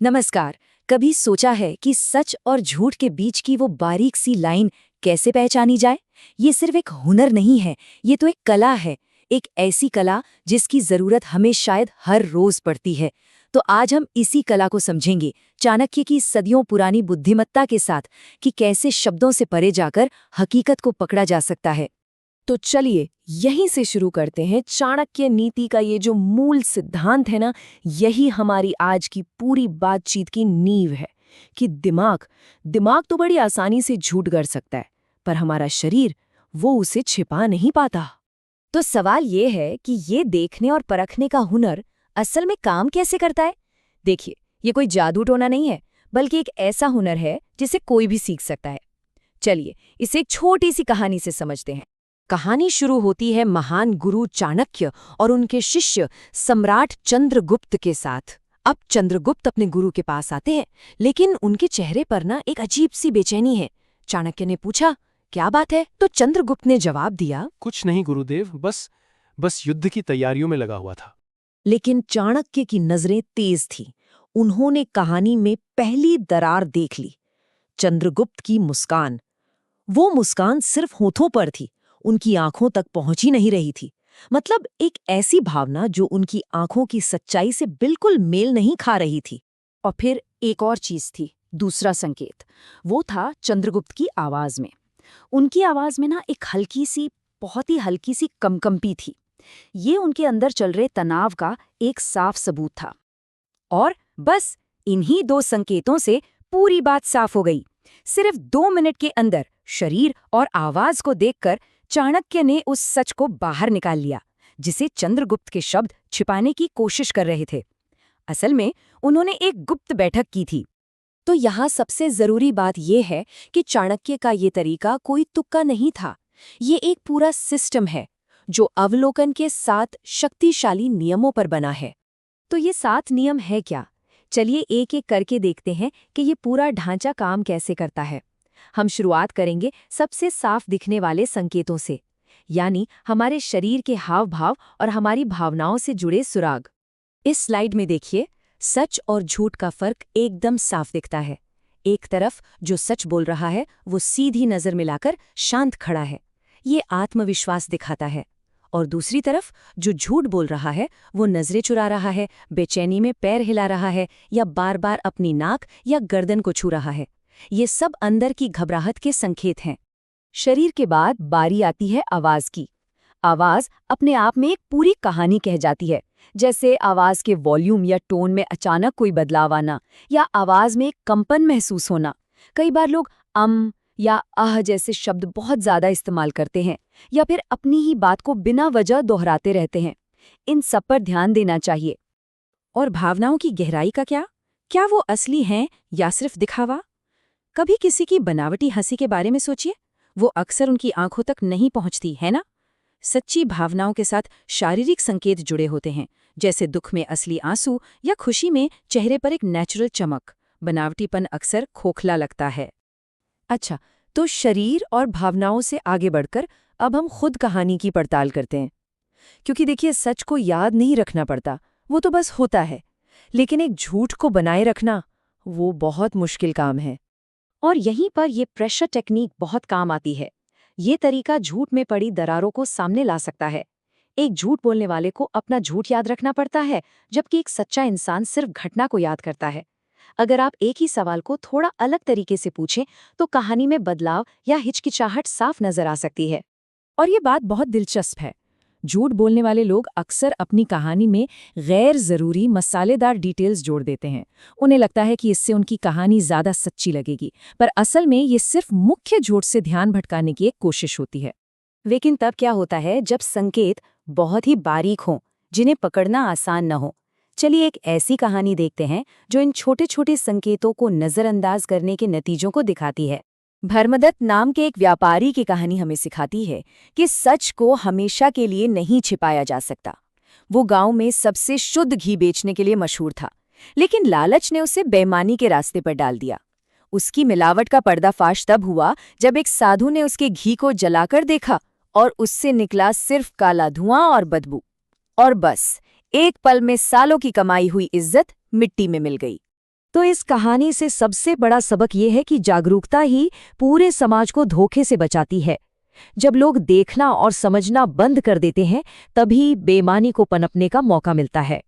नमस्कार। कभी सोचा है कि सच और झूठ के बीच की वो बारीक सी लाइन कैसे पहचानी जाए? ये सिर्फ एक हुनर नहीं है, ये तो एक कला है। एक ऐसी कला जिसकी जरूरत हमें शायद हर रोज पड़ती है। तो आज हम इसी कला को समझेंगे, चाणक्य की सदियों पुरानी बुद्धिमत्ता के साथ, कि कैसे शब्दों से परे जाकर हकीकत को पकड़ा जा सकता है। तो चलिए यहीं से शुरू करते हैं। चाणक्य नीति का ये जो मूल सिद्धांत है ना, यही हमारी आज की पूरी बातचीत की नींव है कि दिमाग दिमाग तो बड़ी आसानी से झूठ कर सकता है, पर हमारा शरीर वो उसे छिपा नहीं पाता। तो सवाल ये है कि ये देखने और परखने का हुनर असल में काम कैसे करता है? देखिए, ये कोई जादू टोना नहीं है, बल्कि एक ऐसा हुनर है जिसे कोई भी सीख सकता है। चलिए, इसे एक छोटी सी कहानी से समझते हैं। कहानी शुरू होती है महान गुरु चाणक्य और उनके शिष्य सम्राट चंद्रगुप्त के साथ। अब चंद्रगुप्त अपने गुरु के पास आते हैं, लेकिन उनके चेहरे पर ना एक अजीब सी बेचैनी है। चाणक्य ने पूछा, क्या बात है? तो चंद्रगुप्त ने जवाब दिया, कुछ नहीं गुरुदेव, बस युद्ध की तैयारियों में लगा हुआ था। लेकिन चाणक्य की नजरें तेज थीं। उन्होंने कहानी में पहली दरार देख ली, चंद्रगुप्त की मुस्कान। वो मुस्कान सिर्फ होठों पर थी, उनकी आंखों तक पहुंच ही नहीं रही थी। मतलब एक ऐसी भावना जो उनकी आंखों की सच्चाई से बिल्कुल मेल नहीं खा रही थी। और फिर एक और चीज थी, दूसरा संकेत। वो था चंद्रगुप्त की आवाज में। उनकी आवाज में ना एक हल्की सी, बहुत ही हल्की सी कंपी थी। ये उनके अंदर चल रहे तनाव का एक साफ सबूत था। और बस इन्हीं दो संकेतों से पूरी बात साफ हो गई। सिर्फ 2 मिनट के अंदर शरीर और आवाज को देखकर चाणक्य ने उस सच को बाहर निकाल लिया, जिसे चंद्रगुप्त के शब्द छिपाने की कोशिश कर रहे थे। असल में उन्होंने एक गुप्त बैठक की थी। तो यहाँ सबसे जरूरी बात यह है कि चाणक्य का ये तरीका कोई तुक्का नहीं था। ये एक पूरा सिस्टम है जो अवलोकन के 7 शक्तिशाली नियमों पर बना है। तो ये 7 नियम है क्या? चलिए एक एक करके देखते हैं कि ये पूरा ढांचा काम कैसे करता है। हम शुरुआत करेंगे सबसे साफ दिखने वाले संकेतों से, यानी हमारे शरीर के हाव भाव और हमारी भावनाओं से जुड़े सुराग। इस स्लाइड में देखिए, सच और झूठ का फर्क एकदम साफ दिखता है। एक तरफ जो सच बोल रहा है वो सीधी नजर मिलाकर शांत खड़ा है, ये आत्मविश्वास दिखाता है। और दूसरी तरफ जो झूठ बोल रहा है वो नजरें चुरा रहा है, बेचैनी में पैर हिला रहा है या बार बार अपनी नाक या गर्दन को छू रहा है। ये सब अंदर की घबराहट के संकेत हैं। शरीर के बाद बारी आती है आवाज की। आवाज अपने आप में एक पूरी कहानी कह जाती है, जैसे आवाज के वॉल्यूम या टोन में अचानक कोई बदलाव आना, या आवाज में एक कंपन महसूस होना। कई बार लोग या आह जैसे शब्द बहुत ज्यादा इस्तेमाल करते हैं, या फिर अपनी ही बात को बिना वजह दोहराते रहते हैं। इन सब पर ध्यान देना चाहिए। और भावनाओं की गहराई का क्या? क्या वो असली हैं या सिर्फ दिखावा? कभी किसी की बनावटी हंसी के बारे में सोचिए, वो अक्सर उनकी आंखों तक नहीं पहुंचती, है ना? सच्ची भावनाओं के साथ शारीरिक संकेत जुड़े होते हैं, जैसे दुख में असली आंसू या खुशी में चेहरे पर एक नेचुरल चमक। बनावटीपन अक्सर खोखला लगता है। अच्छा, तो शरीर और भावनाओं से आगे बढ़कर अब हम खुद कहानी की पड़ताल करते हैं। क्योंकि देखिए, सच को याद नहीं रखना पड़ता, वो तो बस होता है। लेकिन एक झूठ को बनाए रखना, वो बहुत मुश्किल काम है। और यहीं पर ये प्रेशर टेक्निक बहुत काम आती है। ये तरीका झूठ में पड़ी दरारों को सामने ला सकता है। एक झूठ बोलने वाले को अपना झूठ याद रखना पड़ता है, जबकि एक सच्चा इंसान सिर्फ घटना को याद करता है। अगर आप एक ही सवाल को थोड़ा अलग तरीके से पूछें, तो कहानी में बदलाव या हिचकिचाहट साफ नजर आ सकती है। और ये बात बहुत दिलचस्प है। झूठ बोलने वाले लोग अक्सर अपनी कहानी में गैर जरूरी मसालेदार डिटेल्स जोड़ देते हैं। उन्हें लगता है कि इससे उनकी कहानी ज्यादा सच्ची लगेगी, पर असल में ये सिर्फ मुख्य झूठ से ध्यान भटकाने की एक कोशिश होती है। लेकिन तब क्या होता है जब संकेत बहुत ही बारीक हों, जिन्हें पकड़ना आसान न हो? चलिए एक ऐसी कहानी देखते हैं जो इन छोटे छोटे संकेतों को नजरअंदाज करने के नतीजों को दिखाती है। धर्मदत्त नाम के एक व्यापारी की कहानी हमें सिखाती है कि सच को हमेशा के लिए नहीं छिपाया जा सकता। वो गांव में सबसे शुद्ध घी बेचने के लिए मशहूर था, लेकिन लालच ने उसे बेईमानी के रास्ते पर डाल दिया। उसकी मिलावट का पर्दाफाश तब हुआ जब एक साधु ने उसके घी को जलाकर देखा और उससे निकला सिर्फ काला धुआं और बदबू। और बस एक पल में सालों की कमाई हुई इज्जत मिट्टी में मिल गई। तो इस कहानी से सबसे बड़ा सबक ये है कि जागरूकता ही पूरे समाज को धोखे से बचाती है। जब लोग देखना और समझना बंद कर देते हैं, तभी बेईमानी को पनपने का मौका मिलता है।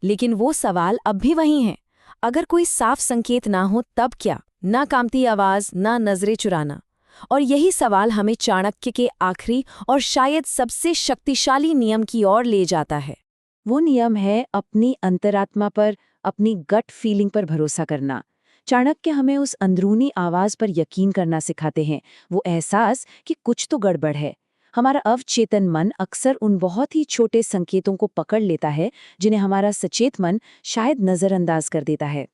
लेकिन वो सवाल अब भी वही हैं। अगर कोई साफ संकेत ना हो तब क्या? ना कामती आवाज, ना नजरें चुराना। और यही सवाल हमें चाणक्य के आखिरी और शायद सबसे शक्तिशाली नियम की ओर ले जाता है। वो नियम है अपनी अंतरात्मा पर, अपनी गट फीलिंग पर भरोसा करना। चाणक्य हमें उस अंदरूनी आवाज पर यकीन करना सिखाते हैं, वो एहसास कि कुछ तो गड़बड़ है। हमारा अवचेतन मन अक्सर उन बहुत ही छोटे संकेतों को पकड़ लेता है जिन्हें हमारा सचेत मन शायद नजरअंदाज कर देता है।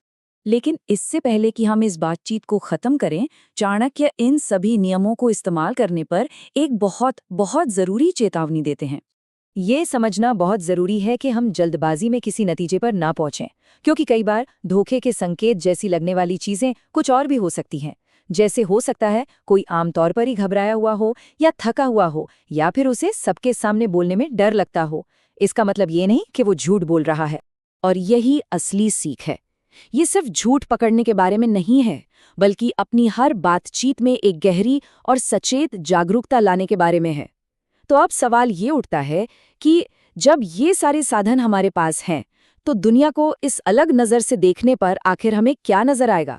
लेकिन इससे पहले कि हम इस बातचीत को खत्म करें, चाणक्य इन सभी नियमों को इस्तेमाल करने पर एक बहुत बहुत जरूरी चेतावनी देते हैं। ये समझना बहुत जरूरी है कि हम जल्दबाजी में किसी नतीजे पर ना पहुंचें, क्योंकि कई बार धोखे के संकेत जैसी लगने वाली चीजें कुछ और भी हो सकती हैं। जैसे हो सकता है कोई आमतौर पर ही घबराया हुआ हो या थका हुआ हो, या फिर उसे सबके सामने बोलने में डर लगता हो। इसका मतलब ये नहीं कि वो झूठ बोल रहा है। और यही असली सीख है। ये सिर्फ झूठ पकड़ने के बारे में नहीं है, बल्कि अपनी हर बातचीत में एक गहरी और सचेत जागरूकता लाने के बारे में है। तो अब सवाल ये उठता है कि जब ये सारे साधन हमारे पास हैं, तो दुनिया को इस अलग नज़र से देखने पर आखिर हमें क्या नज़र आएगा?